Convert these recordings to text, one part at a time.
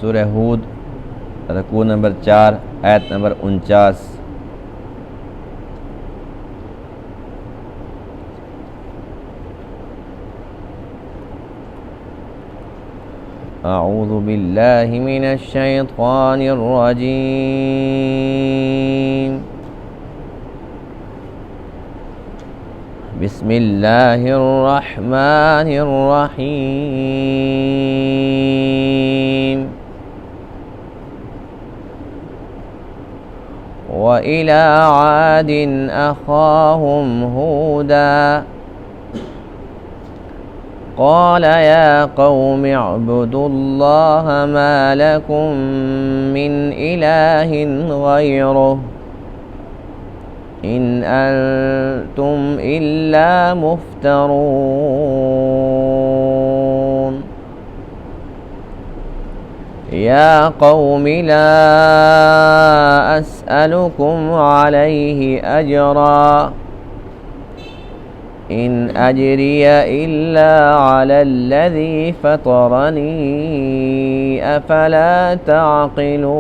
سورہ ہود رکوع نمبر 4 آیت نمبر 49۔ اعوذ باللہ من الشیطان الرجیم، بسم اللہ الرحمن الرحیم۔ وَإِلَىٰ عَادٍ أَخَاهُمْ هُودًا قَالَ يَا قَوْمِ اعْبُدُوا اللَّهَ مَا لَكُم مِّنْ إِلَٰهٍ غَيْرُهُ إِنْ أَنتُمْ إِلَّا مُفْتَرُونَ۔ يَا قَوْمِ لَا أَسْأَلُكُمْ عَلَيْهِ أَجْرًا إِنْ أَجْرِيَ إِلَّا عَلَى الَّذِي فَطَرَنِي أَفَلَا تَعْقِلُونَ۔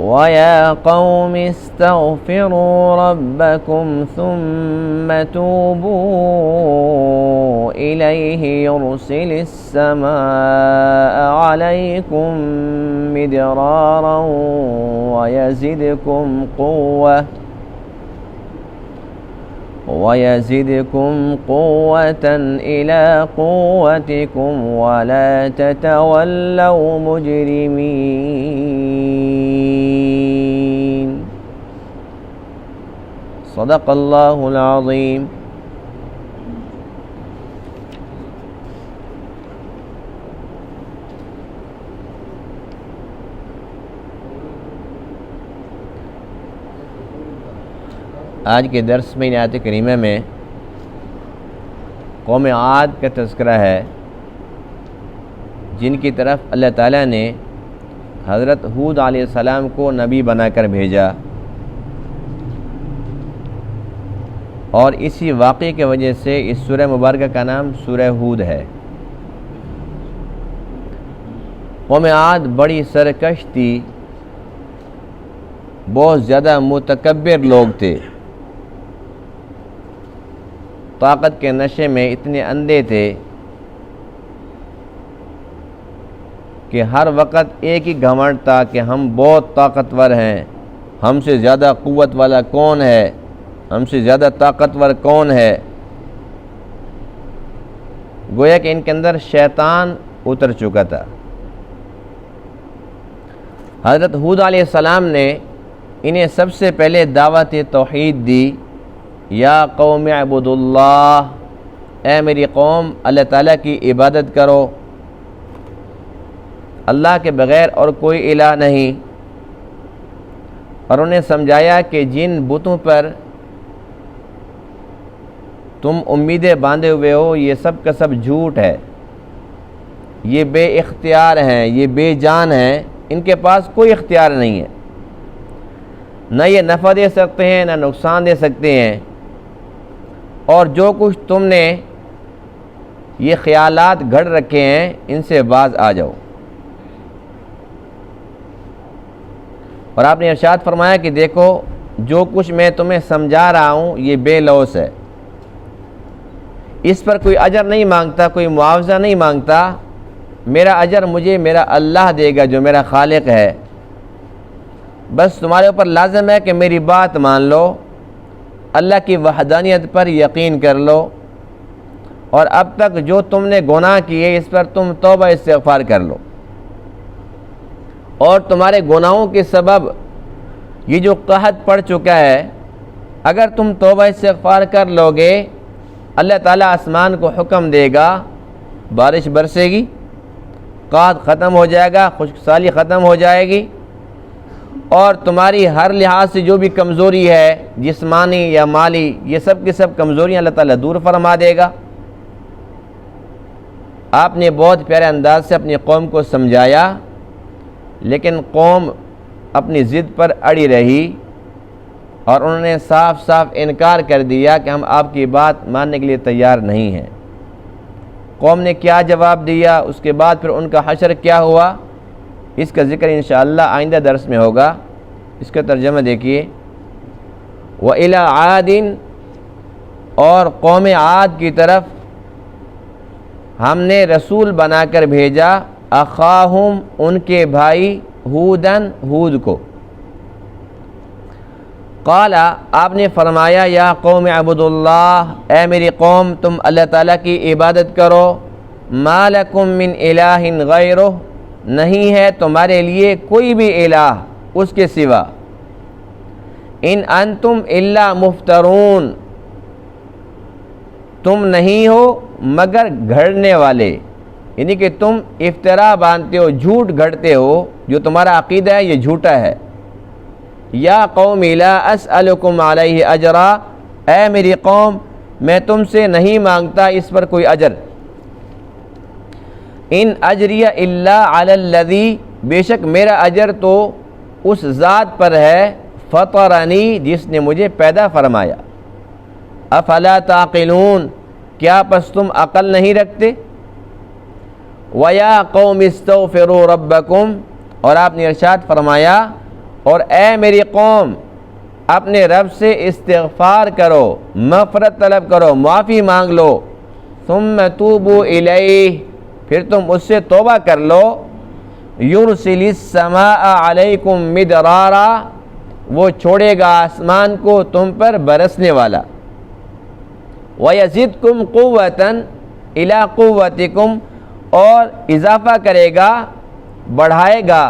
وَيَا قَوْمِ اسْتَغْفِرُوا رَبَّكُمْ ثُمَّ تُوبُوا إِلَيْهِ يُرْسِلِ السَّمَاءَ عَلَيْكُمْ مِدْرَارًا وَيَزِدْكُمْ قُوَّةً إِلَى قُوَّتِكُمْ وَلَا تَتَوَلَّوْا مُجْرِمِينَ۔ صدق اللہ العظیم۔ آج کے درس میں آیت کریمہ میں قوم عاد کا تذکرہ ہے، جن کی طرف اللہ تعالیٰ نے حضرت ہود علیہ السلام کو نبی بنا کر بھیجا، اور اسی واقعے کی وجہ سے اس سورہ مبارکہ کا نام سورہ ہود ہے۔ قوم عاد بڑی سرکش تھی، بہت زیادہ متکبر لوگ تھے، طاقت کے نشے میں اتنے اندھے تھے کہ ہر وقت ایک ہی گھمنڈ تھا کہ ہم بہت طاقتور ہیں، ہم سے زیادہ قوت والا کون ہے، ہم سے زیادہ طاقتور کون ہے۔ گویا کہ ان کے اندر شیطان اتر چکا تھا۔ حضرت ہود علیہ السلام نے انہیں سب سے پہلے دعوت توحید دی، یا قوم اعبدوا اللہ، اے میری قوم اللہ تعالیٰ کی عبادت کرو، اللہ کے بغیر اور کوئی الہ نہیں۔ اور انہیں سمجھایا کہ جن بتوں پر تم امیدیں باندھے ہوئے ہو یہ سب کا سب جھوٹ ہے، یہ بے اختیار ہیں، یہ بے جان ہیں، ان کے پاس کوئی اختیار نہیں ہے، نہ یہ نفع دے سکتے ہیں نہ نقصان دے سکتے ہیں، اور جو کچھ تم نے یہ خیالات گھڑ رکھے ہیں ان سے باز آ جاؤ۔ اور آپ نے ارشاد فرمایا کہ دیکھو جو کچھ میں تمہیں سمجھا رہا ہوں یہ بے لوث ہے، اس پر کوئی اجر نہیں مانگتا، کوئی معاوضہ نہیں مانگتا، میرا اجر مجھے میرا اللہ دے گا جو میرا خالق ہے۔ بس تمہارے اوپر لازم ہے کہ میری بات مان لو، اللہ کی وحدانیت پر یقین کر لو، اور اب تک جو تم نے گناہ کیے اس پر تم توبہ استغفار کر لو، اور تمہارے گناہوں کے سبب یہ جو قحط پڑ چکا ہے اگر تم توبہ استغفار کر لو گے اللہ تعالیٰ آسمان کو حکم دے گا، بارش برسے گی، قحط ختم ہو جائے گا، خشک سالی ختم ہو جائے گی، اور تمہاری ہر لحاظ سے جو بھی کمزوری ہے جسمانی یا مالی یہ سب کی سب کمزوریاں اللہ تعالیٰ دور فرما دے گا۔ آپ نے بہت پیارے انداز سے اپنی قوم کو سمجھایا، لیکن قوم اپنی ضد پر اڑی رہی اور انہوں نے صاف صاف انکار کر دیا کہ ہم آپ کی بات ماننے کے لیے تیار نہیں ہیں۔ قوم نے کیا جواب دیا، اس کے بعد پھر ان کا حشر کیا ہوا، اس کا ذکر انشاءاللہ آئندہ درس میں ہوگا۔ اس کا ترجمہ دیکھیے، وَإِلَىٰ عَادٍ، اور قوم عاد کی طرف ہم نے رسول بنا کر بھیجا، اخاہم، ان کے بھائی، ہودن، ہود کو۔ قال، آپ نے فرمایا، یا قوم اعبدوا اللہ، اے میری قوم تم اللہ تعالیٰ کی عبادت کرو، ما لکم من الہ غیرہ، نہیں ہے تمہارے لیے کوئی بھی الہ اس کے سوا، ان انتم الا مفترون، تم نہیں ہو مگر گھڑنے والے، یعنی کہ تم افترا باندھتے ہو، جھوٹ گھڑتے ہو، جو تمہارا عقیدہ ہے یہ جھوٹا ہے۔ یا قوم لا اسألکم علیہ اجرا، اے میری قوم میں تم سے نہیں مانگتا اس پر کوئی اجر، ان اجری الا علی الذی، بے شک میرا اجر تو اس ذات پر ہے، فطرنی، جس نے مجھے پیدا فرمایا۔ افلا تعقلون، کیا پس تم عقل نہیں رکھتے؟ وَيَا قَوْمِ اسْتَغْفِرُوا رَبَّكُمْ، اور آپ نے ارشاد فرمایا، اور اے میری قوم اپنے رب سے استغفار کرو، مغفرت طلب کرو، معافی مانگ لو، ثُمَّ تُوبُوا إِلَيْهِ، پھر تم اس سے توبہ کر لو، يُرْسِلِ السَّمَاءَ عَلَيْكُمْ مِدْرَارًا، وہ چھوڑے گا آسمان کو تم پر برسنے والا، وَيَزِدْكُمْ قُوَّةً إِلَىٰ قُوَّتِكُمْ، اور اضافہ کرے گا، بڑھائے گا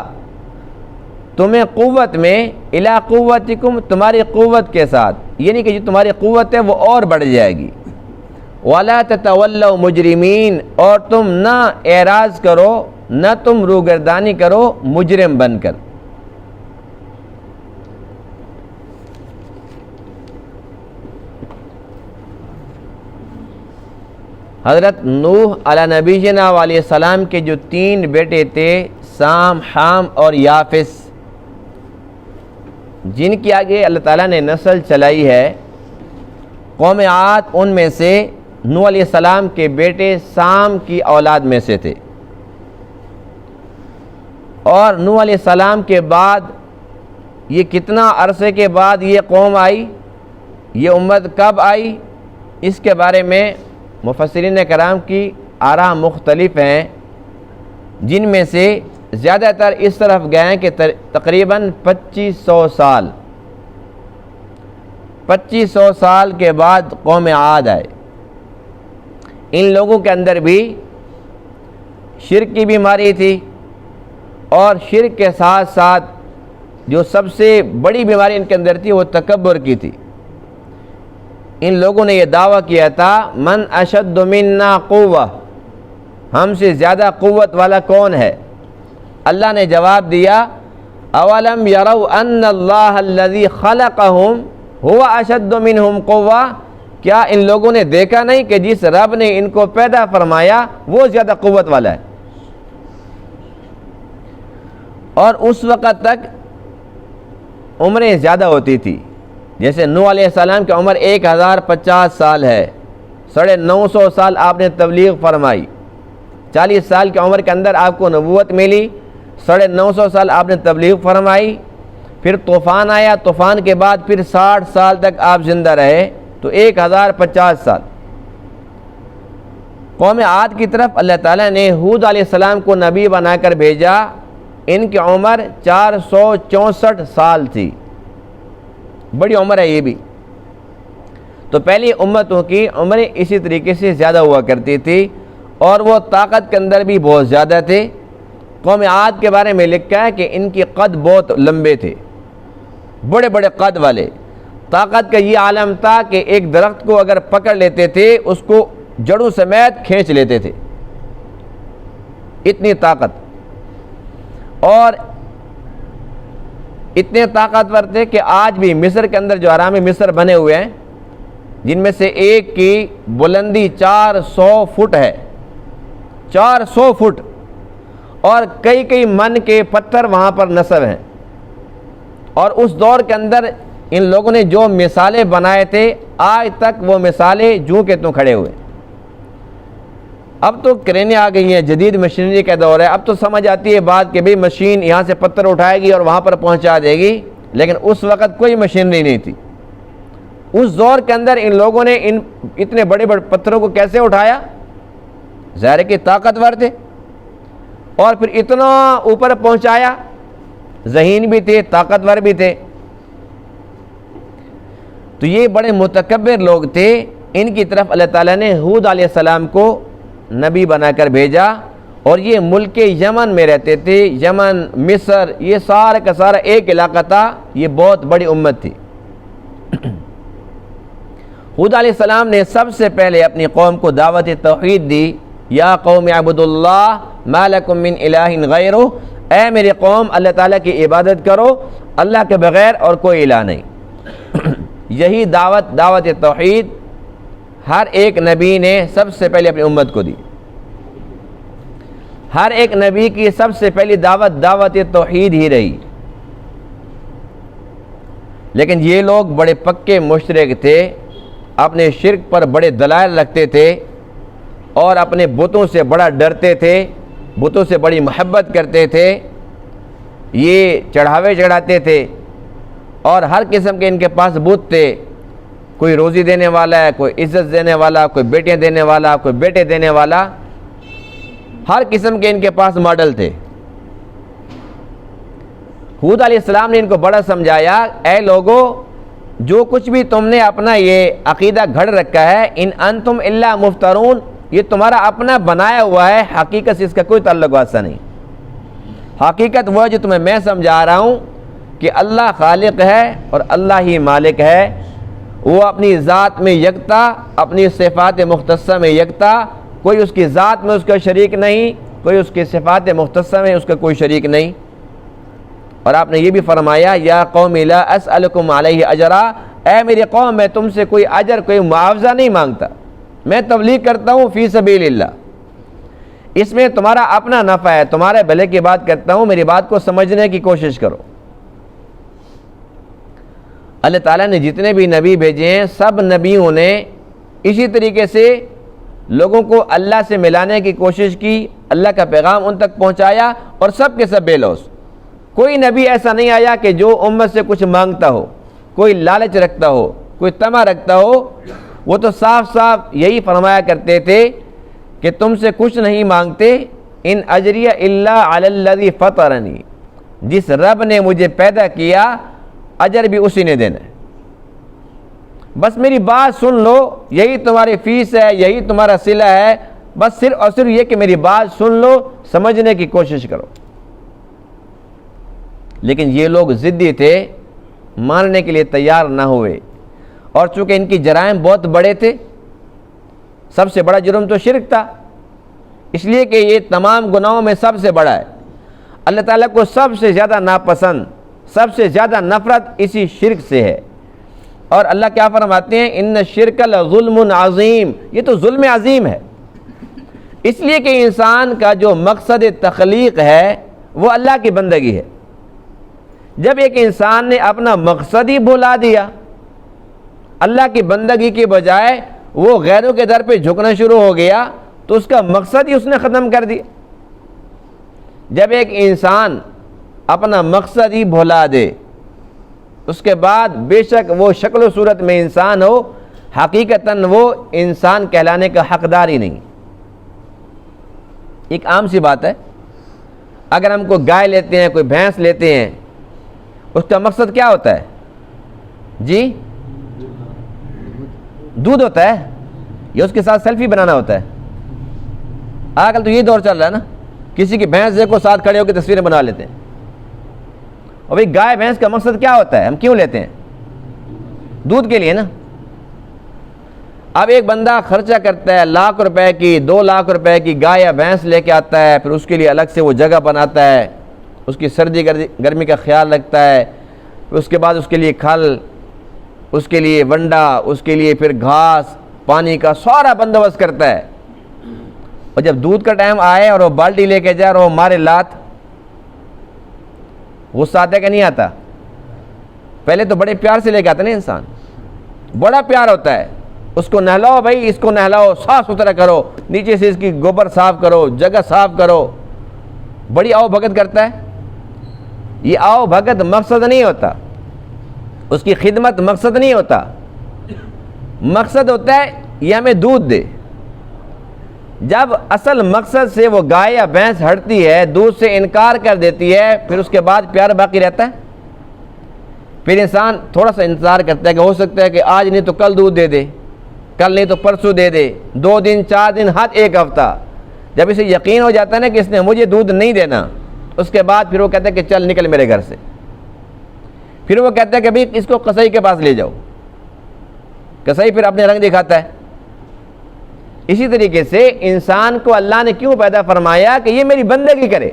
تمہیں قوت میں، اِلیٰ قُوَّتِكُمْ، تمہاری قوت کے ساتھ، یعنی کہ جو تمہاری قوت ہے وہ اور بڑھ جائے گی۔ وَلَا تَتَوَلَّوْا مُجْرِمِينَ، اور تم نہ اعراض کرو، نہ تم روگردانی کرو مجرم بن کر۔ حضرت نوح علیہ نبینا علیہ السلام کے جو 3 بیٹے تھے، سام، حام اور یافس، جن کی آگے اللہ تعالیٰ نے نسل چلائی ہے، قوم عاد ان میں سے نوح علیہ السلام کے بیٹے سام کی اولاد میں سے تھے، اور نوح علیہ السلام کے بعد یہ کتنا عرصے کے بعد یہ قوم آئی، یہ امت کب آئی، اس کے بارے میں مفسرین کرام کی آراء مختلف ہیں، جن میں سے زیادہ تر اس طرف گئے ہیں کہ تقریباً 2500 سال کے بعد قوم عاد آئے۔ ان لوگوں کے اندر بھی شرک کی بیماری تھی، اور شرک کے ساتھ ساتھ جو سب سے بڑی بیماری ان کے اندر تھی وہ تکبر کی تھی۔ ان لوگوں نے یہ دعویٰ کیا تھا، من اشد منا قوہ، ہم سے زیادہ قوت والا کون ہے؟ اللہ نے جواب دیا، اولم یروا ان اللہ الذی خلقہم هو اشد منہم قوہ، کیا ان لوگوں نے دیکھا نہیں کہ جس رب نے ان کو پیدا فرمایا وہ زیادہ قوت والا ہے؟ اور اس وقت تک عمریں زیادہ ہوتی تھی، جیسے نوح علیہ السلام کی عمر 1050 سال ہے، 950 سال آپ نے تبلیغ فرمائی، 40 سال کی عمر کے اندر آپ کو نبوت ملی، 950 سال آپ نے تبلیغ فرمائی، پھر طوفان آیا، طوفان کے بعد پھر 60 سال تک آپ زندہ رہے، تو 1050 سال۔ قوم عاد کی طرف اللہ تعالیٰ نے ہود علیہ السلام کو نبی بنا کر بھیجا، ان کی عمر 464 سال تھی، بڑی عمر ہے یہ بھی۔ تو پہلی امتوں کی عمریں اسی طریقے سے زیادہ ہوا کرتی تھی، اور وہ طاقت کے اندر بھی بہت زیادہ تھے۔ قوم عاد کے بارے میں لکھا ہے کہ ان کی قد بہت لمبے تھے، بڑے بڑے قد والے۔ طاقت کا یہ عالم تھا کہ ایک درخت کو اگر پکڑ لیتے تھے اس کو جڑوں سمیت کھینچ لیتے تھے، اتنی طاقت، اور اتنے طاقتور تھے کہ آج بھی مصر کے اندر جو اہرام مصر بنے ہوئے ہیں، جن میں سے ایک کی بلندی 400 فٹ ہے، 400 فٹ، اور کئی من کے پتھر وہاں پر نصب ہیں۔ اور اس دور کے اندر ان لوگوں نے جو مثالیں بنائے تھے، آج تک وہ مثالیں جوں کے توں کھڑے ہوئے۔ اب تو کرینیں آ گئی ہیں، جدید مشینری کا دور ہے، اب تو سمجھ آتی ہے بات کہ بھئی مشین یہاں سے پتھر اٹھائے گی اور وہاں پر پہنچا دے گی، لیکن اس وقت کوئی مشینری نہیں تھی۔ اس دور کے اندر ان لوگوں نے ان اتنے بڑے بڑے پتھروں کو کیسے اٹھایا؟ ظاہر ہے کہ طاقتور تھے، اور پھر اتنا اوپر پہنچایا، ذہین بھی تھے، طاقتور بھی تھے۔ تو یہ بڑے متکبر لوگ تھے، ان کی طرف اللہ تعالیٰ نے ہود علیہ السلام کو نبی بنا کر بھیجا، اور یہ ملک یمن میں رہتے تھے۔ یمن، مصر، یہ سارا کا سارا ایک علاقہ تھا، یہ بہت بڑی امت تھی۔ ہود علیہ السلام نے سب سے پہلے اپنی قوم کو دعوت توحید دی، یا قوم اعبدوا اللہ ما لکم من الہ غیرہ، اے میری قوم اللہ تعالیٰ کی عبادت کرو، اللہ کے بغیر اور کوئی الہ نہیں۔ یہی دعوت توحید ہر ایک نبی نے سب سے پہلے اپنی امت کو دی۔ ہر ایک نبی کی سب سے پہلی دعوت توحید ہی رہی۔ لیکن یہ لوگ بڑے پکے مشرک تھے، اپنے شرک پر بڑے دلائل رکھتے تھے، اور اپنے بتوں سے بڑا ڈرتے تھے، بتوں سے بڑی محبت کرتے تھے، یہ چڑھاوے چڑھاتے تھے، اور ہر قسم کے ان کے پاس بت تھے۔ کوئی روزی دینے والا ہے، کوئی عزت دینے والا، کوئی بیٹیاں دینے والا، کوئی بیٹے دینے والا، ہر قسم کے ان کے پاس ماڈل تھے۔ ہود علیہ السلام نے ان کو بڑا سمجھایا، اے لوگو، جو کچھ بھی تم نے اپنا یہ عقیدہ گھڑ رکھا ہے، ان انتم الا مفترون، یہ تمہارا اپنا بنایا ہوا ہے، حقیقت سے اس کا کوئی تعلق واسطہ نہیں۔ حقیقت وہ ہے جو تمہیں میں سمجھا رہا ہوں کہ اللہ خالق ہے اور اللہ ہی مالک ہے، وہ اپنی ذات میں یکتا، اپنی صفات مختصہ میں یکتا، کوئی اس کی ذات میں اس کا شریک نہیں، کوئی اس کی صفات مختصہ میں اس کا کوئی شریک نہیں۔ اور آپ نے یہ بھی فرمایا، یا قوم لا اسألکم علیہ اجرا، اے میری قوم میں تم سے کوئی اجر، کوئی معاوضہ نہیں مانگتا، میں تبلیغ کرتا ہوں فی سبیل اللہ، اس میں تمہارا اپنا نفع ہے، تمہارے بھلے کی بات کرتا ہوں، میری بات کو سمجھنے کی کوشش کرو۔ اللہ تعالیٰ نے جتنے بھی نبی بھیجے ہیں، سب نبیوں نے اسی طریقے سے لوگوں کو اللہ سے ملانے کی کوشش کی، اللہ کا پیغام ان تک پہنچایا، اور سب کے سب بے لوث۔ کوئی نبی ایسا نہیں آیا کہ جو امت سے کچھ مانگتا ہو، کوئی لالچ رکھتا ہو، کوئی طمع رکھتا ہو۔ وہ تو صاف صاف یہی فرمایا کرتے تھے کہ تم سے کچھ نہیں مانگتے، ان اجریہ الا علی الذی فطرنی، جس رب نے مجھے پیدا کیا اجر بھی اسی نے دینا ہے، بس میری بات سن لو، یہی تمہاری فیس ہے، یہی تمہارا صلہ ہے، بس صرف اور صرف یہ کہ میری بات سن لو، سمجھنے کی کوشش کرو۔ لیکن یہ لوگ ضدی تھے، ماننے کے لیے تیار نہ ہوئے، اور چونکہ ان کی جرائم بہت بڑے تھے، سب سے بڑا جرم تو شرک تھا، اس لیے کہ یہ تمام گناہوں میں سب سے بڑا ہے۔ اللہ تعالیٰ کو سب سے زیادہ ناپسند، سب سے زیادہ نفرت اسی شرک سے ہے۔ اور اللہ کیا فرماتے ہیں، ان الشرک لظلم عظیم، یہ تو ظلم عظیم ہے، اس لیے کہ انسان کا جو مقصد تخلیق ہے وہ اللہ کی بندگی ہے۔ جب ایک انسان نے اپنا مقصد ہی بھلا دیا، اللہ کی بندگی کی بجائے وہ غیروں کے در پہ جھکنا شروع ہو گیا، تو اس کا مقصد ہی اس نے ختم کر دیا۔ جب ایک انسان اپنا مقصد ہی بھلا دے، اس کے بعد بے شک وہ شکل و صورت میں انسان ہو، حقیقتاً وہ انسان کہلانے کا حقدار ہی نہیں۔ ایک عام سی بات ہے، اگر ہم کوئی گائے لیتے ہیں، کوئی بھینس لیتے ہیں، اس کا مقصد کیا ہوتا ہے؟ جی، دودھ ہوتا ہے یا اس کے ساتھ سیلفی بنانا ہوتا ہے؟ آج کل تو یہ دور چل رہا ہے نا، کسی کی بھینس دیکھو ساتھ کھڑے ہو کے تصویریں بنا لیتے ہیں۔ اور بھئی گائے بھینس کا مقصد کیا ہوتا ہے؟ ہم کیوں لیتے ہیں؟ دودھ کے لیے نا۔ اب ایک بندہ خرچہ کرتا ہے لاکھ روپے کی، 2 لاکھ روپے کی گائے یا بھینس لے کے آتا ہے، پھر اس کے لیے الگ سے وہ جگہ بناتا ہے، اس کی سردی گرمی کا خیال رکھتا ہے، پھر اس کے بعد اس کے لیے کھل، اس کے لیے ونڈا، اس کے لیے پھر گھاس، پانی کا سارا بندوبست کرتا ہے۔ اور جب دودھ کا ٹائم آئے اور وہ بالٹی لے کے جائے اور وہ مارے لات، غصہ آتا ہے کہ نہیں آتا؟ پہلے تو بڑے پیار سے لے کے آتا نا انسان، بڑا پیار ہوتا ہے، اس کو نہلاؤ بھائی، اس کو نہلاؤ، صاف ستھرا کرو، نیچے سے اس کی گوبر صاف کرو، جگہ صاف کرو، بڑی آؤ بھگت کرتا ہے۔ یہ آؤ بھگت مقصد نہیں ہوتا، اس کی خدمت مقصد نہیں ہوتا، مقصد ہوتا ہے یہ ہمیں دودھ دے۔ جب اصل مقصد سے وہ گائے یا بھینس ہٹتی ہے، دودھ سے انکار کر دیتی ہے، پھر اس کے بعد پیار باقی رہتا ہے؟ پھر انسان تھوڑا سا انتظار کرتا ہے کہ ہو سکتا ہے کہ آج نہیں تو کل دودھ دے دے، کل نہیں تو پرسوں دے دے، 2 دن 4 دن، حد 1 ہفتہ۔ جب اسے یقین ہو جاتا ہے نا کہ اس نے مجھے دودھ نہیں دینا، اس کے بعد پھر وہ کہتا ہے کہ چل نکل میرے گھر سے۔ پھر وہ کہتا ہے کہ بھئی اس کو قصائی کے پاس لے جاؤ، قصائی پھر اپنے رنگ دکھاتا ہے۔ اسی طریقے سے انسان کو اللہ نے کیوں پیدا فرمایا کہ یہ میری بندگی کرے۔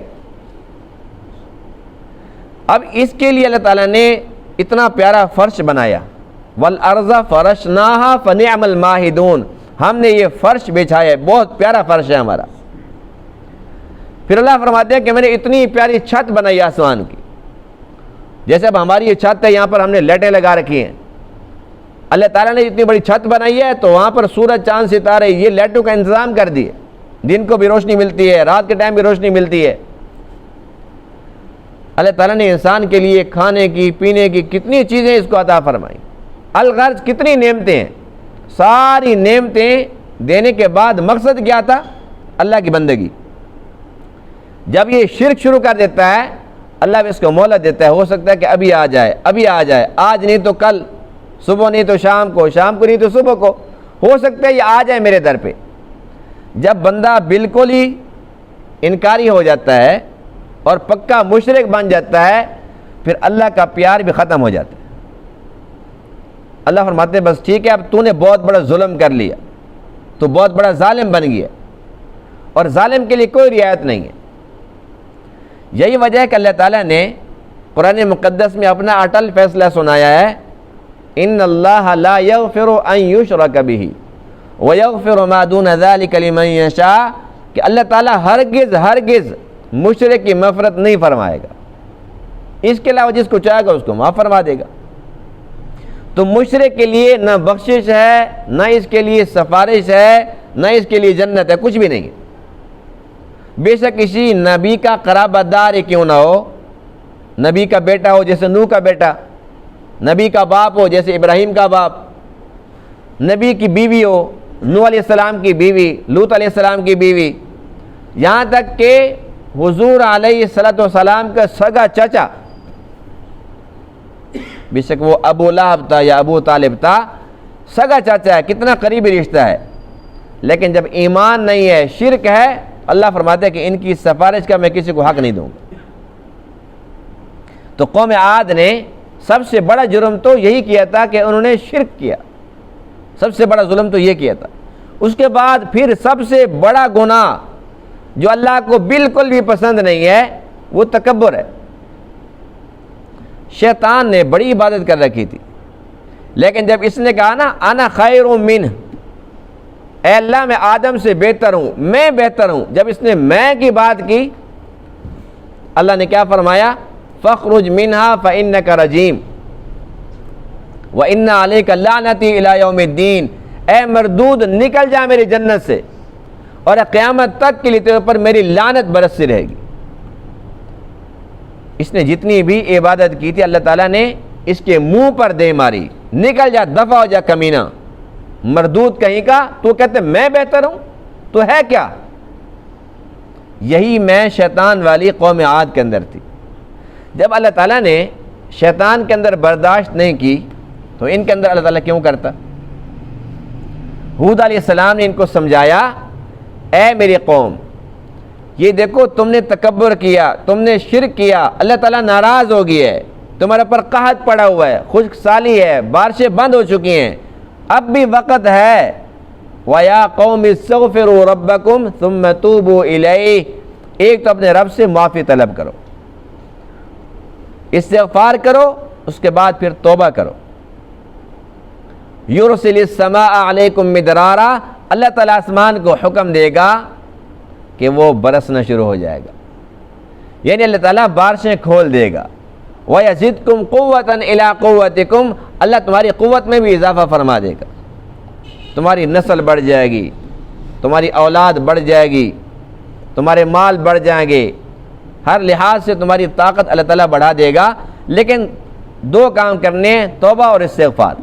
اب اس کے لیے اللہ تعالیٰ نے اتنا پیارا فرش بنایا، وَالْأَرْضَ فَرَشْنَاهَا فَنِعْمَ الْمَاهِدُونَ، ہم نے یہ فرش بچھایا ہے، بہت پیارا فرش ہے ہمارا۔ پھر اللہ فرماتے ہیں کہ میں نے اتنی پیاری چھت بنائی آسمان کی، جیسے اب ہماری یہ چھت ہے، یہاں پر ہم نے لائٹیں لگا رکھی ہیں۔ اللہ تعالیٰ نے اتنی بڑی چھت بنائی ہے تو وہاں پر سورج چاند ستارے یہ لائٹوں کا انتظام کر دیے، دن کو بھی روشنی ملتی ہے، رات کے ٹائم بھی روشنی ملتی ہے۔ اللہ تعالیٰ نے انسان کے لیے کھانے کی پینے کی کتنی چیزیں اس کو عطا فرمائی، الغرض کتنی نعمتیں ہیں۔ ساری نعمتیں دینے کے بعد مقصد کیا تھا؟ اللہ کی بندگی۔ جب یہ شرک شروع کر دیتا ہے، اللہ بھی اس کو مہلت دیتا ہے، ہو سکتا ہے کہ ابھی آ جائے، ابھی آ جائے، آج نہیں تو کل، صبح نہیں تو شام کو، شام کو نہیں تو صبح کو، ہو سکتا ہے یہ آ جائے میرے در پہ۔ جب بندہ بالکل ہی انکاری ہو جاتا ہے اور پکا مشرک بن جاتا ہے، پھر اللہ کا پیار بھی ختم ہو جاتا ہے۔ اللہ فرماتے ہیں بس ٹھیک ہے، اب تو نے بہت بڑا ظلم کر لیا، تو بہت بڑا ظالم بن گیا، اور ظالم کے لیے کوئی رعایت نہیں ہے۔ یہی وجہ ہے کہ اللہ تعالیٰ نے قرآن مقدس میں اپنا اٹل فیصلہ سنایا ہے، ان اللہ لا یغفر ان یشرک بہ ویغفر ما دون ذلک لمن یشاء، کہ اللہ تعالیٰ ہرگز مشرک کی مغفرت نہیں فرمائے گا، اس کے علاوہ جس کو چاہے گا اس کو معاف فرما دے گا۔ تو مشرک کے لیے نہ بخشش ہے، نہ اس کے لیے سفارش ہے، نہ اس کے لیے جنت ہے، کچھ بھی نہیں ہے۔ بے شک کسی نبی کا قرابت دار کیوں نہ ہو، نبی کا بیٹا ہو جیسے نوح کا بیٹا، نبی کا باپ ہو جیسے ابراہیم کا باپ، نبی کی بیوی ہو، نوح علیہ السلام کی بیوی، لوط علیہ السلام کی بیوی، یہاں تک کہ حضور علیہ السلام کا سگا چچا، بے شک وہ ابو لہب تھا یا ابو طالب تھا، سگا چاچا ہے، کتنا قریبی رشتہ ہے، لیکن جب ایمان نہیں ہے، شرک ہے، اللہ فرماتے ہیں کہ ان کی سفارش کا میں کسی کو حق نہیں دوں گا۔ تو قوم عاد نے سب سے بڑا جرم تو یہی کیا تھا کہ انہوں نے شرک کیا، سب سے بڑا ظلم تو یہ کیا تھا۔ اس کے بعد پھر سب سے بڑا گناہ جو اللہ کو بالکل بھی پسند نہیں ہے وہ تکبر ہے۔ شیطان نے بڑی عبادت کر رکھی تھی، لیکن جب اس نے کہا نا انا خیر منہ، اے اللہ میں آدم سے بہتر ہوں، میں بہتر ہوں، جب اس نے میں کی بات کی، اللہ نے کیا فرمایا؟ فَاخْرُجْ مِنْهَا فَإِنَّكَ رَجِيمٌ وَإِنَّ عَلَيْكَ لَعْنَتِي إِلَىٰ يَوْمِ الدِّينِ، اے مردود نکل جا میری جنت سے، اور قیامت تک کے لیے تیرے اوپر میری لعنت برستی رہے گی۔ اس نے جتنی بھی عبادت کی تھی اللہ تعالیٰ نے اس کے منہ پر دے ماری، نکل جا، دفع ہو جا کمینہ، مردود کہیں کا، تو کہتے میں بہتر ہوں، تو ہے کیا؟ یہی میں شیطان والی قوم عاد کے اندر تھی۔ جب اللہ تعالیٰ نے شیطان کے اندر برداشت نہیں کی تو ان کے اندر اللہ تعالیٰ کیوں کرتا؟ ہود علیہ السلام نے ان کو سمجھایا، اے میری قوم، یہ دیکھو تم نے تکبر کیا، تم نے شرک کیا، اللہ تعالیٰ ناراض ہو گیا ہے، تمہارے پر قحط پڑا ہوا ہے، خشک سالی ہے، بارشیں بند ہو چکی ہیں، اب بھی وقت ہے۔ وَيَا قَوْمِ اسْتَغْفِرُوا رَبَّكُمْ ثُمَّ تُوبُوا إِلَيْهِ، ایک تو اپنے رب سے معافی طلب کرو، استغفار کرو، اس کے بعد پھر توبہ کرو۔ یرسل السماء علیکم مدرارا، اللہ تعالیٰ آسمان کو حکم دے گا کہ وہ برسنا شروع ہو جائے گا، یعنی اللہ تعالیٰ بارشیں کھول دے گا۔ وَيَزِدْكُمْ قُوَّةً إِلَىٰ قُوَّتِكُمْ، اللہ تمہاری قوت میں بھی اضافہ فرما دے گا۔ تمہاری نسل بڑھ جائے گی، تمہاری اولاد بڑھ جائے گی، تمہارے مال بڑھ جائیں گے، ہر لحاظ سے تمہاری طاقت اللہ تعالیٰ بڑھا دے گا، لیکن دو کام کرنے ہیں، توبہ اور استغفار۔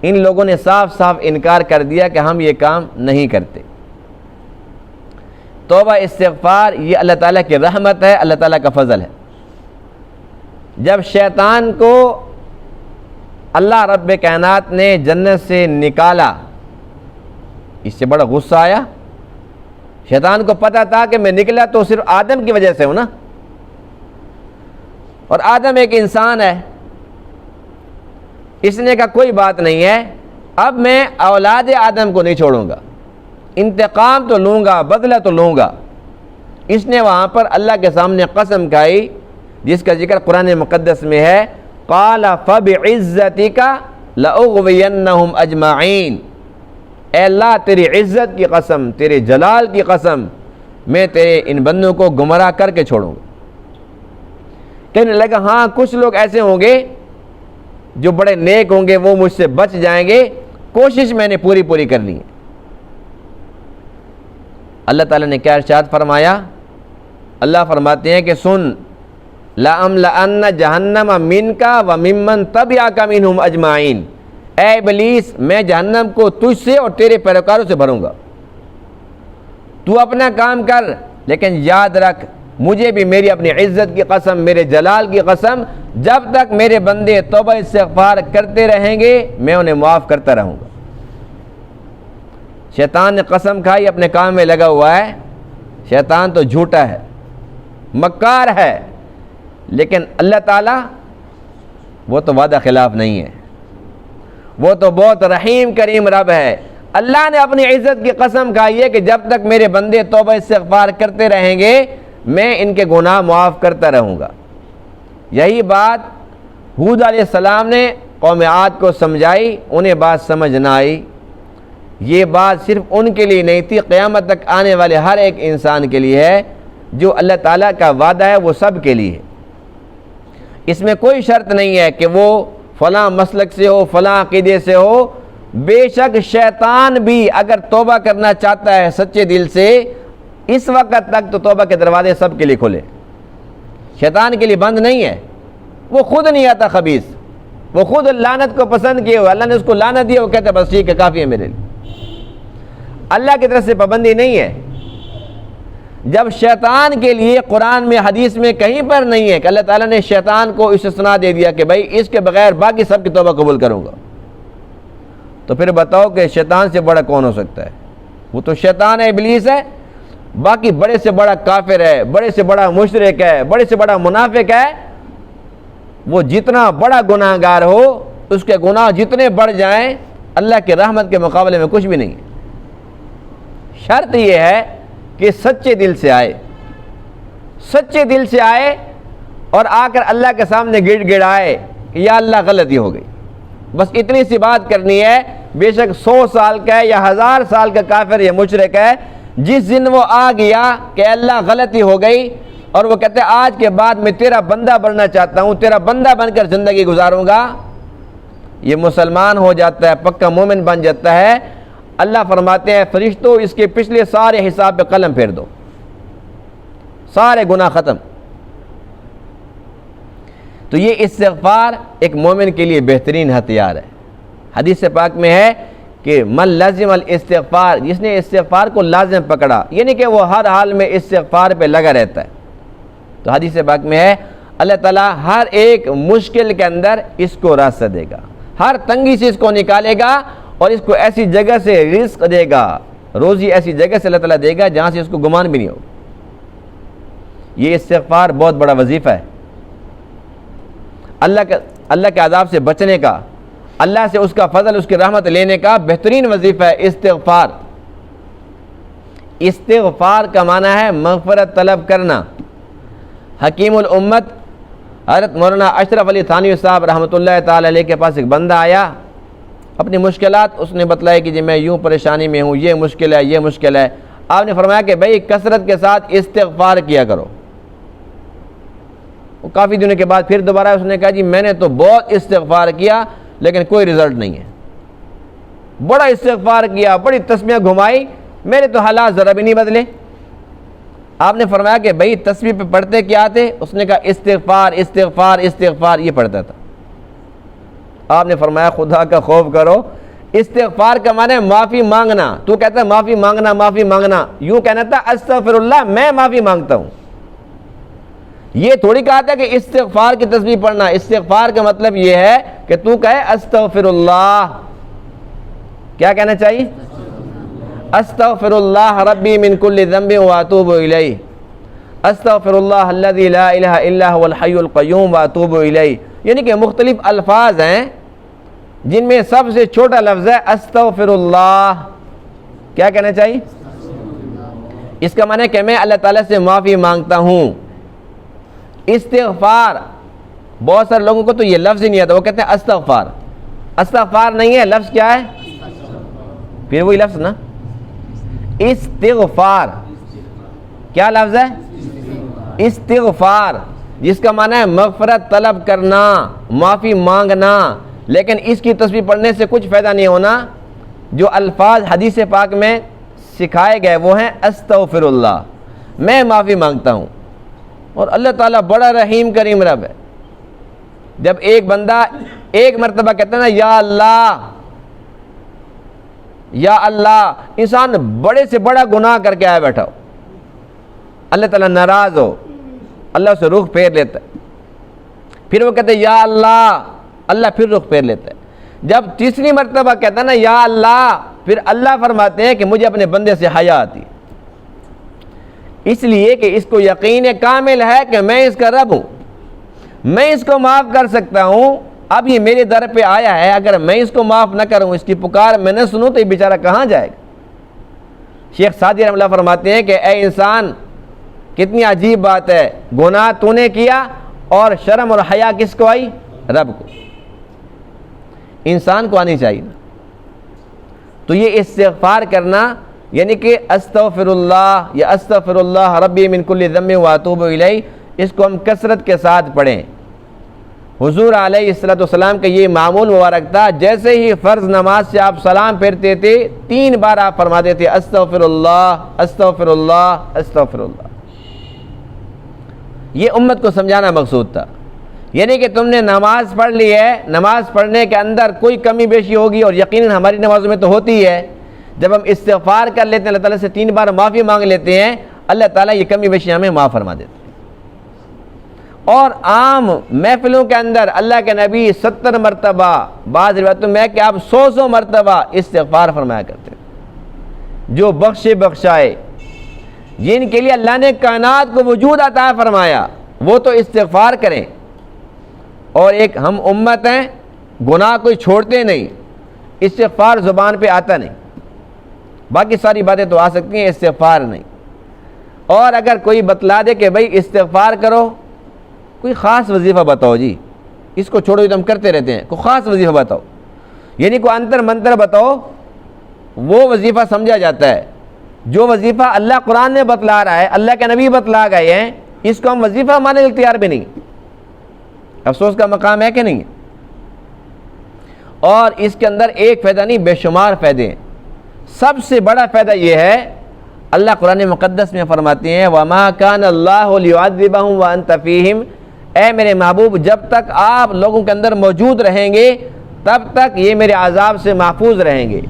ان لوگوں نے صاف صاف انکار کر دیا کہ ہم یہ کام نہیں کرتے۔ توبہ استغفار یہ اللہ تعالیٰ کی رحمت ہے، اللہ تعالیٰ کا فضل ہے۔ جب شیطان کو اللہ رب کائنات نے جنت سے نکالا، اس سے بڑا غصہ آیا۔ شیطان کو پتہ تھا کہ میں نکلا تو صرف آدم کی وجہ سے ہوں نا، اور آدم ایک انسان ہے، اس نے کہا کوئی بات نہیں ہے، اب میں اولاد آدم کو نہیں چھوڑوں گا، انتقام تو لوں گا، بدلہ تو لوں گا۔ اس نے وہاں پر اللہ کے سامنے قسم کھائی، جس کا ذکر قرآن مقدس میں ہے، قال فبعزتک لأغوینہم اجمعین، اے اللہ تیری عزت کی قسم، تیرے جلال کی قسم، میں تیرے ان بندوں کو گمراہ کر کے چھوڑوں گا۔ کہنے لگا ہاں کچھ لوگ ایسے ہوں گے جو بڑے نیک ہوں گے، وہ مجھ سے بچ جائیں گے، کوشش میں نے پوری کرنی ہے۔ اللہ تعالیٰ نے کیا ارشاد فرمایا؟ اللہ فرماتے ہیں کہ سن، لَأَمْلَأَنَّ جَهَنَّمَ مِنْكَ وَمِمَّنْ تَبِعَكَ مِنْهُمْ أَجْمَعِينَ، اے ابلیس میں جہنم کو تجھ سے اور تیرے پیروکاروں سے بھروں گا۔ تو اپنا کام کر، لیکن یاد رکھ مجھے بھی میری اپنی عزت کی قسم، میرے جلال کی قسم، جب تک میرے بندے توبہ استغفار کرتے رہیں گے میں انہیں معاف کرتا رہوں گا۔ شیطان نے قسم کھائی، اپنے کام میں لگا ہوا ہے۔ شیطان تو جھوٹا ہے، مکار ہے، لیکن اللہ تعالیٰ وہ تو وعدہ خلاف نہیں ہے، وہ تو بہت رحیم کریم رب ہے۔ اللہ نے اپنی عزت کی قسم کھائی ہے کہ جب تک میرے بندے توبہ استغفار کرتے رہیں گے میں ان کے گناہ معاف کرتا رہوں گا۔ یہی بات ہود علیہ السلام نے قوم عاد کو سمجھائی، انہیں بات سمجھ نہ آئی۔ یہ بات صرف ان کے لیے نہیں تھی، قیامت تک آنے والے ہر ایک انسان کے لیے ہے۔ جو اللہ تعالیٰ کا وعدہ ہے وہ سب کے لیے ہے، اس میں کوئی شرط نہیں ہے کہ وہ فلاں مسلک سے ہو، فلاں عقیدے سے ہو۔ بے شک شیطان بھی اگر توبہ کرنا چاہتا ہے سچے دل سے، اس وقت تک تو توبہ کے دروازے سب کے لیے کھلے، شیطان کے لیے بند نہیں ہے۔ وہ خود نہیں آتا خبیث، وہ خود لعنت کو پسند کیے ہوئے، اللہ نے اس کو لعنت دیا، وہ کہتا ہے بس ٹھیک ہے کافی ہے میرے لیے۔ اللہ کی طرف سے پابندی نہیں ہے۔ جب شیطان کے لیے قرآن میں حدیث میں کہیں پر نہیں ہے کہ اللہ تعالیٰ نے شیطان کو استثناء دے دیا کہ بھائی اس کے بغیر باقی سب کی توبہ قبول کروں گا، تو پھر بتاؤ کہ شیطان سے بڑا کون ہو سکتا ہے؟ وہ تو شیطان ہے، ابلیس ہے، باقی بڑے سے بڑا کافر ہے، بڑے سے بڑا مشرک ہے، بڑے سے بڑا منافق ہے۔ وہ جتنا بڑا گناہ گار ہو، اس کے گناہ جتنے بڑھ جائیں اللہ کے رحمت کے مقابلے میں کچھ بھی نہیں۔ شرط یہ ہے کہ سچے دل سے آئے، سچے دل سے آئے اور آ کر اللہ کے سامنے گڑ گڑائے کہ یا اللہ غلطی ہو گئی، بس اتنی سی بات کرنی ہے۔ بے شک 100 سال کا ہے یا 1000 سال کا کافر یا مشرک ہے، جس دن وہ آ گیا کہ اللہ غلطی ہو گئی اور وہ کہتے ہیں آج کے بعد میں تیرا بندہ بننا چاہتا ہوں، تیرا بندہ بن کر زندگی گزاروں گا، یہ مسلمان ہو جاتا ہے، پکا مومن بن جاتا ہے۔ اللہ فرماتے ہیں فرشتوں اس کے پچھلے سارے حساب پہ قلم پھیر دو، سارے گناہ ختم۔ تو یہ استغفار ایک مومن کے لیے بہترین ہتھیار ہے۔ حدیث پاک میں ہے کہ من لازم الاستغفار، جس نے استغفار کو لازم پکڑا، یعنی کہ وہ ہر حال میں استغفار پہ لگا رہتا ہے، تو حدیث پاک میں ہے اللہ تعالیٰ ہر ایک مشکل کے اندر اس کو راستہ دے گا، ہر تنگی سے اس کو نکالے گا اور اس کو ایسی جگہ سے رزق دے گا، روزی ایسی جگہ سے اللہ تعالیٰ دے گا جہاں سے اس کو گمان بھی نہیں ہو۔ یہ استغفار بہت بڑا وظیفہ ہے، اللہ کے عذاب سے بچنے کا، اللہ سے اس کا فضل، اس کی رحمت لینے کا بہترین وظیفہ ہے استغفار۔ استغفار کا معنی ہے مغفرت طلب کرنا۔ حکیم الامت حضرت مولانا اشرف علی تھانوی صاحب رحمۃ اللہ تعالی علیہ کے پاس ایک بندہ آیا، اپنی مشکلات اس نے بتلائی کہ جی میں یوں پریشانی میں ہوں، یہ مشکل ہے، یہ مشکل ہے۔ آپ نے فرمایا کہ بھائی کثرت کے ساتھ استغفار کیا کرو۔ وہ کافی دنوں کے بعد پھر دوبارہ اس نے کہا جی میں نے تو بہت استغفار کیا لیکن کوئی رزلٹ نہیں ہے۔ بڑا استغفار کیا، بڑی تسبیح گھمائی، میرے تو حالات ذرا بھی نہیں بدلے۔ آپ نے فرمایا کہ بھائی تسبیح پہ پڑھتے کیا تھے؟ اس نے کہا استغفار استغفار استغفار، یہ پڑھتا تھا۔ آپ نے فرمایا خدا کا خوف کرو، استغفار کا معنی ہے معافی مانگنا۔ تو کہتا ہے معافی مانگنا معافی مانگنا، یوں کہنا تھا استغفر اللہ، میں معافی مانگتا ہوں۔ یہ تھوڑی کہا تھا کہ استغفار کی تسبیح پڑھنا۔ استغفار کا مطلب یہ ہے کہ تو کہے استغفر اللہ۔ کیا کہنا چاہیے؟ استغفر اللہ ربی من کل ذنب واتوب الیہ، استغفر اللہ الذی لا الہ الا هو الحی القیوم واتوب الیہ۔ یعنی کہ مختلف الفاظ ہیں جن میں سب سے چھوٹا لفظ ہے استغفر اللہ۔ کیا کہنا چاہیے؟ اس کا معنی ہے کہ میں اللہ تعالیٰ سے معافی مانگتا ہوں۔ استغفار، بہت سارے لوگوں کو تو یہ لفظ ہی نہیں آتا، وہ کہتے ہیں استغفار۔ استغفار نہیں ہے، لفظ کیا ہے؟ پھر وہی لفظ نا، استغفار۔ کیا لفظ ہے؟ استغفار، جس کا معنی ہے مغفرت طلب کرنا، معافی مانگنا۔ لیکن اس کی تسبیح پڑھنے سے کچھ فائدہ نہیں ہونا۔ جو الفاظ حدیث پاک میں سکھائے گئے وہ ہیں استغفر اللہ، میں معافی مانگتا ہوں۔ اور اللہ تعالیٰ بڑا رحیم کریم رب ہے۔ جب ایک بندہ ایک مرتبہ کہتا ہے نا یا اللہ یا اللہ، انسان بڑے سے بڑا گناہ کر کے آیا بیٹھا ہو، اللہ تعالیٰ ناراض ہو، اللہ اسے رخ پھیر لیتا ہے، پھر وہ کہتے ہیں یا اللہ، اللہ پھر رخ پھیر لیتا ہے۔ جب تیسری مرتبہ کہتا ہے نا یا اللہ، پھر اللہ فرماتے ہیں کہ مجھے اپنے بندے سے حیا آتی ہے، اس لیے کہ اس کو یقین کامل ہے کہ میں اس کا رب ہوں، میں اس کو معاف کر سکتا ہوں۔ اب یہ میرے در پہ آیا ہے، اگر میں اس کو معاف نہ کروں، اس کی پکار میں نہ سنوں تو یہ بیچارہ کہاں جائے گا؟ شیخ سعدی رحمہ اللہ فرماتے ہیں کہ اے انسان، کتنی عجیب بات ہے، گناہ تو نے کیا اور شرم اور حیا کس کو آئی؟ رب کو۔ انسان کو آنی چاہیے نا۔ تو یہ استغفار کرنا یعنی کہ استغفر اللہ یا استغفر اللہ ربی من کل ذنب واتوب الیہ، اس کو ہم کثرت کے ساتھ پڑھیں۔ حضور علیہ السلام کا یہ معمول مبارک تھا، جیسے ہی فرض نماز سے آپ سلام پھیرتے تھے 3 بار آپ فرماتے تھے استغفر اللہ استغفر اللہ استغفر اللہ۔ یہ امت کو سمجھانا مقصود تھا، یعنی کہ تم نے نماز پڑھ لی ہے، نماز پڑھنے کے اندر کوئی کمی بیشی ہوگی، اور یقیناً ہماری نمازوں میں تو ہوتی ہے، جب ہم استغفار کر لیتے ہیں، اللہ تعالیٰ سے 3 بار معافی مانگ لیتے ہیں، اللہ تعالیٰ یہ کمی بیشی ہمیں معاف فرما دیتے ہیں۔ اور عام محفلوں کے اندر اللہ کے نبی 70 مرتبہ، بعض روایتوں میں کہ آپ 100 مرتبہ استغفار فرمایا کرتے ہیں۔ جو بخشے بخشائے، جن کے لیے اللہ نے کائنات کو وجود عطا فرمایا، وہ تو استغفار کریں۔ اور ایک ہم امت ہیں، گناہ کوئی چھوڑتے نہیں، استغفار زبان پہ آتا نہیں، باقی ساری باتیں تو آ سکتی ہیں، استغفار نہیں۔ اور اگر کوئی بتلا دے کہ بھئی استغفار کرو، کوئی خاص وظیفہ بتاؤ جی، اس کو چھوڑو، یہ تو ہم کرتے رہتے ہیں، کوئی خاص وظیفہ بتاؤ، یعنی کوئی انتر منتر بتاؤ، وہ وظیفہ سمجھا جاتا ہے۔ جو وظیفہ اللہ قرآن میں بتلا رہا ہے، اللہ کے نبی بتلا گئے ہیں، اس کو ہم وظیفہ ماننے کے تیار بھی نہیں۔ افسوس کا مقام ہے کہ نہیں؟ اور اس کے اندر ایک فائدہ نہیں، بے شمار فائدے ہیں۔ سب سے بڑا فائدہ یہ ہے، اللہ قرآن مقدس میں فرماتے ہیں وَمَا كَانَ اللَّهُ لِيُعَذِّبَهُمْ وَأَنْتَ فِيهِمْ، اے میرے محبوب جب تک آپ لوگوں کے اندر موجود رہیں گے تب تک یہ میرے عذاب سے محفوظ رہیں گے۔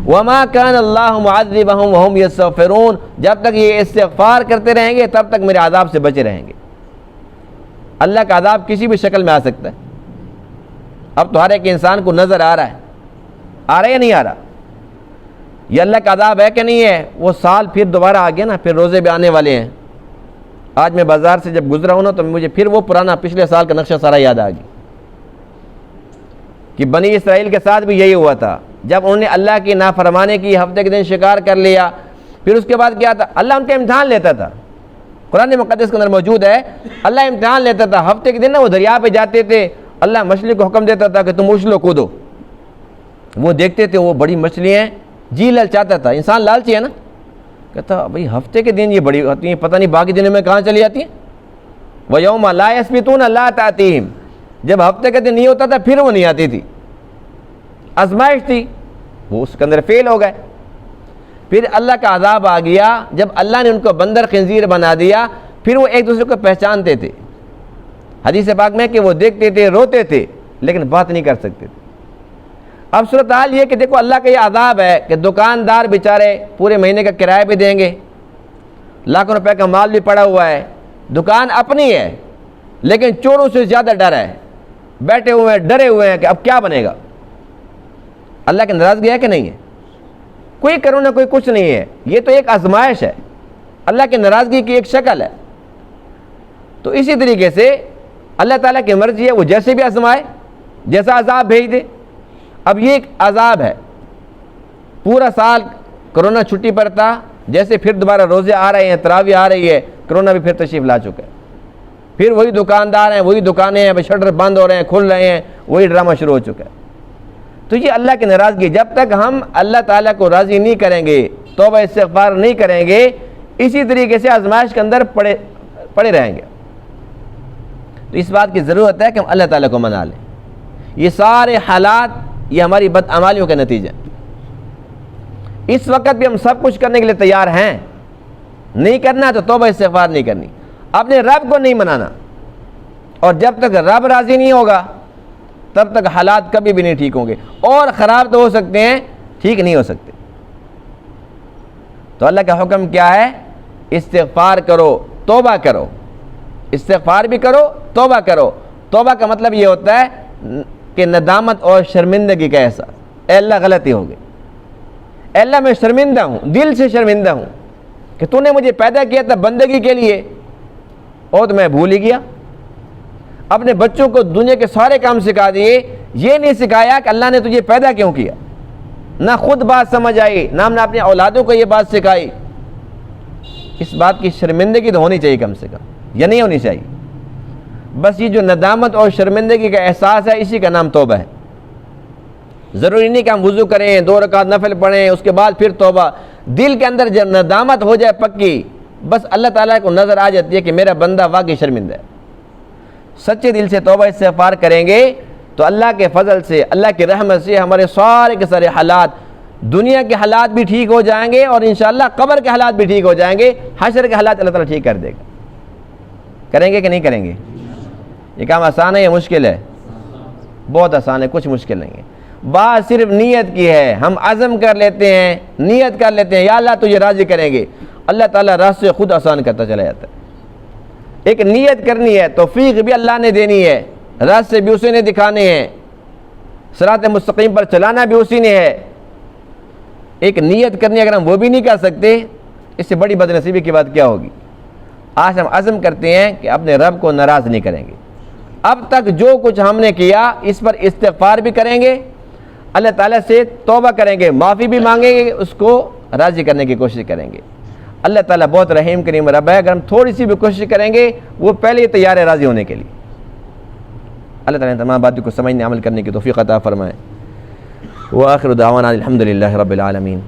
وَمَا كَانَ اللَّهُ مُعَذِّبَهُمْ وَهُمْ يَسْتَغْفِرُونَ، جب تک یہ استغفار کرتے رہیں گے تب تک میرے عذاب سے بچے رہیں گے۔ اللہ کا عذاب کسی بھی شکل میں آ سکتا ہے۔ اب تو ہر ایک انسان کو نظر آ رہا ہے، آ رہا ہے یا نہیں آ رہا؟ یہ اللہ کا عذاب ہے کہ نہیں ہے؟ وہ سال پھر دوبارہ آ گیا نا، پھر روزے بھی آنے والے ہیں۔ آج میں بازار سے جب گزرا ہوں نا تو مجھے پھر وہ پرانا پچھلے سال کا نقشہ سارا یاد آ گیا کہ بنی اسرائیل کے ساتھ بھی یہی ہوا تھا، جب انہوں نے اللہ کی نافرمانی کی، ہفتے کے دن شکار کر لیا، پھر اس کے بعد کیا تھا؟ اللہ ان کا امتحان لیتا تھا۔ قرآن مقدس کے اندر موجود ہے، اللہ امتحان لیتا تھا۔ ہفتے کے دن نا وہ دریا پہ جاتے تھے، اللہ مچھلی کو حکم دیتا تھا کہ تم اچھلو کودو، وہ دیکھتے تھے وہ بڑی مچھلی ہیں، جی للچاتا تھا، انسان لالچی ہے نا، کہتا بھئی ہفتے کے دن یہ بڑی ہوتی ہیں، پتہ نہیں باقی دنوں میں کہاں چلی جاتی ہیں۔ وَيَوْمَ لَا يَسْبِتُونَ لَا تَأْتِيهِمْ، جب ہفتے کے دن نہیں ہوتا تھا پھر وہ نہیں آتی تھی، آزمائش تھی۔ وہ اس کے اندر فیل ہو گئے. پھر اللہ کا عذاب آ گیا جب اللہ نے ان کو بندر خنزیر بنا دیا. پھر وہ ایک دوسرے کو پہچانتے تھے. حدیث پاک میں کہ وہ دیکھتے تھے، روتے تھے، لیکن بات نہیں کر سکتے تھے. اب صورتحال یہ کہ دیکھو اللہ کا یہ عذاب ہے کہ دکاندار بیچارے پورے مہینے کا کرایہ بھی دیں گے، لاکھوں روپے کا مال بھی پڑا ہوا ہے، دکان اپنی ہے، لیکن چوروں سے زیادہ ڈر ہے، بیٹھے ہوئے ہیں ڈرے ہوئے ہیں کہ اب کیا بنے گا. اللہ کی ناراضگی ہے کہ نہیں ہے؟ کوئی کرونا کوئی کچھ نہیں ہے. یہ تو ایک آزمائش ہے، اللہ کی ناراضگی کی ایک شکل ہے. تو اسی طریقے سے اللہ تعالیٰ کی مرضی ہے وہ جیسے بھی آزمائے، جیسا عذاب بھیج دے. اب یہ ایک عذاب ہے، پورا سال کرونا چھٹی پر تھا، جیسے پھر دوبارہ روزے آ رہے ہیں، تراویح آ رہی ہے، کرونا بھی پھر تشریف لا چکا ہے. پھر وہی دکاندار ہیں، وہی دکانیں ہیں، شٹر بند ہو رہے ہیں، کھل رہے ہیں، وہی ڈرامہ شروع ہو چکا ہے. تو یہ اللہ کی ناراضگی. جب تک ہم اللہ تعالیٰ کو راضی نہیں کریں گے، توبہ استغفار نہیں کریں گے، اسی طریقے سے آزمائش کے اندر پڑے رہیں گے. تو اس بات کی ضرورت ہے کہ ہم اللہ تعالیٰ کو منا لیں. یہ سارے حالات یہ ہماری بدعمالیوں کا نتیجہ. اس وقت بھی ہم سب کچھ کرنے کے لیے تیار ہیں، نہیں کرنا تو توبہ استغفار نہیں کرنی، اپنے رب کو نہیں منانا. اور جب تک رب راضی نہیں ہوگا تب تک حالات کبھی بھی نہیں ٹھیک ہوں گے. اور خراب تو ہو سکتے ہیں، ٹھیک نہیں ہو سکتے. تو اللہ کا حکم کیا ہے؟ استغفار کرو، توبہ کرو. استغفار بھی کرو، توبہ کرو. توبہ کا مطلب یہ ہوتا ہے کہ ندامت اور شرمندگی کا احساس. اے اللہ غلطی ہو گئی، اے اللہ میں شرمندہ ہوں، دل سے شرمندہ ہوں کہ تو نے مجھے پیدا کیا تھا بندگی کے لیے اور تو میں بھول ہی گیا. اپنے بچوں کو دنیا کے سارے کام سکھا دیے، یہ نہیں سکھایا کہ اللہ نے تجھے پیدا کیوں کیا. نہ خود بات سمجھ آئی، نہ ہم نے اپنے اولادوں کو یہ بات سکھائی. اس بات کی شرمندگی تو ہونی چاہیے کم سے کم، یا نہیں ہونی چاہیے. بس یہ جو ندامت اور شرمندگی کا احساس ہے، اسی کا نام توبہ ہے. ضروری نہیں کہ ہم وضو کریں، 2 رکعت نفل پڑھیں، اس کے بعد پھر توبہ. دل کے اندر جب ندامت ہو جائے پکی، بس اللہ تعالیٰ کو نظر آ جاتی ہے کہ میرا بندہ واقعی شرمندہ ہے. سچے دل سے توبہ استغفار کریں گے تو اللہ کے فضل سے، اللہ کی رحمت سے ہمارے سارے کے سارے حالات، دنیا کے حالات بھی ٹھیک ہو جائیں گے، اور انشاءاللہ قبر کے حالات بھی ٹھیک ہو جائیں گے. حشر کے حالات اللہ تعالیٰ ٹھیک کر دے گا. کریں گے کہ نہیں کریں گے؟ یہ کام آسان ہے یا مشکل ہے؟ بہت آسان ہے، کچھ مشکل نہیں ہے. بات صرف نیت کی ہے. ہم عزم کر لیتے ہیں، نیت کر لیتے ہیں یا اللہ تجھے راضی کریں گے، اللہ تعالیٰ راستے خود آسان کرتا چلا جاتا ہے. ایک نیت کرنی ہے، توفیق بھی اللہ نے دینی ہے، راستے بھی اسی نے دکھانے ہیں، صراط مستقیم پر چلانا بھی اسی نے ہے. ایک نیت کرنی ہے، اگر ہم وہ بھی نہیں کر سکتے، اس سے بڑی بدنصیبی کی بات کیا ہوگی. آج ہم عزم کرتے ہیں کہ اپنے رب کو ناراض نہیں کریں گے. اب تک جو کچھ ہم نے کیا اس پر استغفار بھی کریں گے، اللہ تعالیٰ سے توبہ کریں گے، معافی بھی مانگیں گے، اس کو راضی کرنے کی کوشش کریں گے. اللہ تعالیٰ بہت رحیم کریم رب ہے. اگر ہم تھوڑی سی بھی کوشش کریں گے، وہ پہلے ہی تیار ہے راضی ہونے کے لیے. اللہ تعالیٰ نے تمام باتوں کو سمجھنے عمل کرنے کی توفیق عطا فرمائے. وآخر دعوانا الحمد للہ رب العالمین.